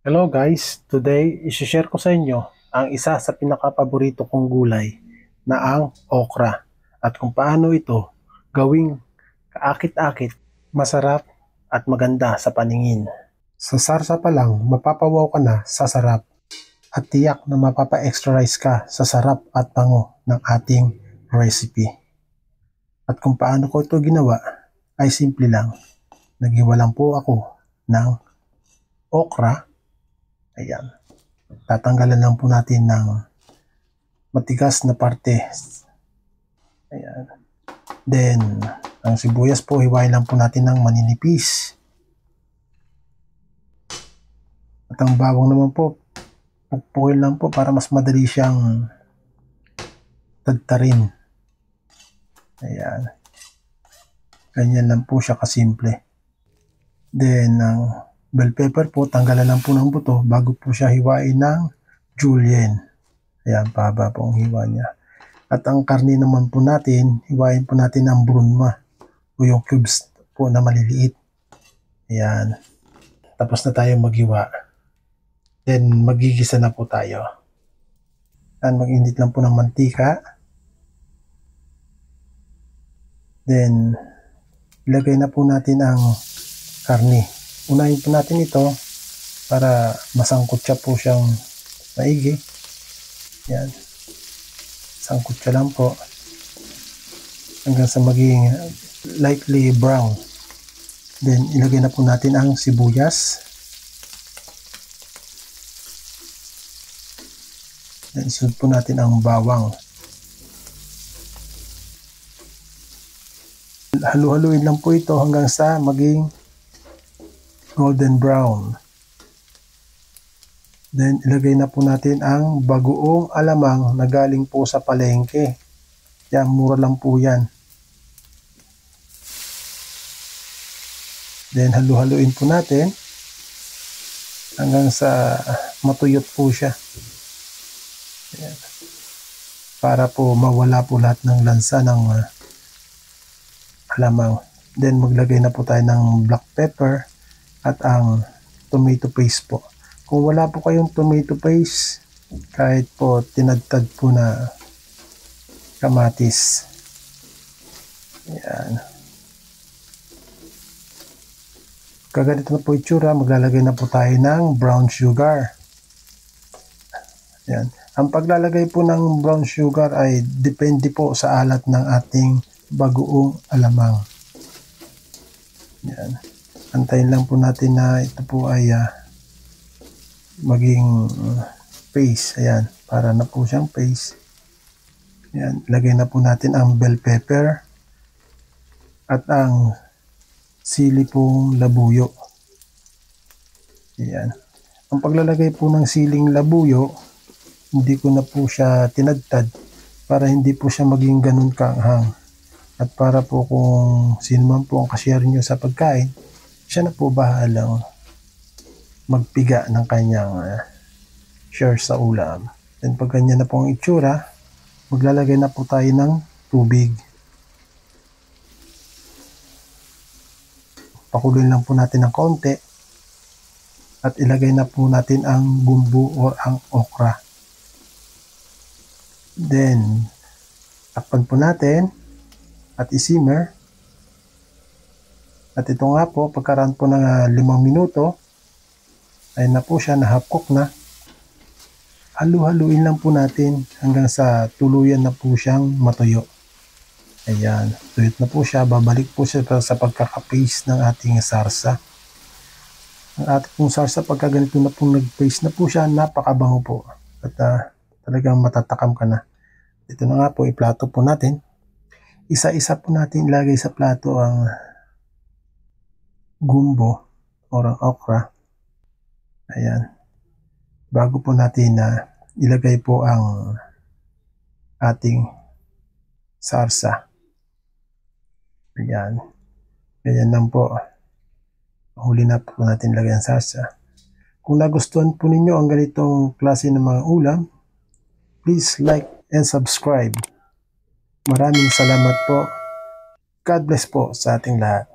Hello guys, today isi-share ko sa inyo ang isa sa pinaka-paborito kong gulay na ang okra at kung paano ito gawing kaakit-akit, masarap at maganda sa paningin. Sa sarsa pa lang, mapapawaw ka na sa sarap at tiyak na mapapa-extra rice ka sa sarap at bango ng ating recipe. At kung paano ko ito ginawa ay simple lang. Naghiwa lang po ako ng okra. Ayan. Tatanggalan lang po natin ng matigas na parte. Ayan. Then, ang sibuyas po, hiwain lang po natin ng maninipis. At ang bawang naman po, pukpukin lang po para mas madali siyang tadtarin. Ayan. Ganyan lang po siya kasimple. Then, ang bell pepper po, tanggalan lang po ng buto bago po siya hiwain ng julienne. Ayan, pahaba po ang hiwa niya. At ang karne naman po natin, hiwain po natin ng brunma o yung cubes po na maliliit. Ayan. Tapos na tayo maghiwa. Then, magigisa na po tayo. Ayan, mag-init lang po ng mantika. Then, ilagay na po natin ang karne. Unahin po natin ito para masangkot siya po siyang maigi. Yan. Sangkot siya lang po hanggang sa maging lightly brown. Then, ilagay na po natin ang sibuyas. Then, isunod po natin ang bawang. Halu-haluin lang po ito hanggang sa maging golden brown. Then, ilagay na po natin ang bagoong alamang na galing po sa palengke. Yan, mura lang po yan. Then, halu-haluin po natin hanggang sa matuyot po siya. Yan. Para po mawala po lahat ng lansa ng alamang. Then, maglagay na po tayo ng black pepper at ang tomato paste po. Kung wala po kayong tomato paste, kahit po tinadtad po na kamatis. Ayan. Kaganito na po itsura, maglalagay na po tayo ng brown sugar. Ayan. Ang paglalagay po ng brown sugar ay depende po sa alat ng ating bagoong alamang. Ayan. Antayin lang po natin na ito po ay maging paste. Ayan, para na po siyang paste. Ayan, lagay na po natin ang bell pepper at ang sili pong labuyo. Ayan. Ang paglalagay po ng siling labuyo, hindi ko na po siya tinadtad para hindi po siya maging ganun kaanghang. At para po kung sino man po ang kasiyar nyo sa pagkain, siya na po bahalang magpiga ng kanyang share sa ulam. Then pag ganyan na po ang itsura, maglalagay na po tayo ng tubig. Pakuloyin lang po natin ng konti at ilagay na po natin ang bumbu o ang okra. Then, takpan po natin at isimmer. At ito nga po, pagkaraan po ng 5 minuto, ay na po siya, na half cook na. Halu-haluin lang po natin hanggang sa tuluyan na po siyang matuyo. Ayan, tuyot na po siya. Babalik po siya sa pagkakapaste ng ating sarsa. Ang ating pong sarsa, pagka ganito na pong nag-paste na po siya, napakabango po. At talagang matatakam ka na. Ito na nga po, iplato po natin. Isa-isa po natin ilagay sa plato ang gumbo o ang okra. Ayan. Bago po natin ilagay po ang ating sarsa. Ayan. Ayan lang po. Huli na po natin ilagay ang sarsa. Kung nagustuhan po ninyo ang ganitong klase ng mga ulam, please like and subscribe. Maraming salamat po. God bless po sa ating lahat.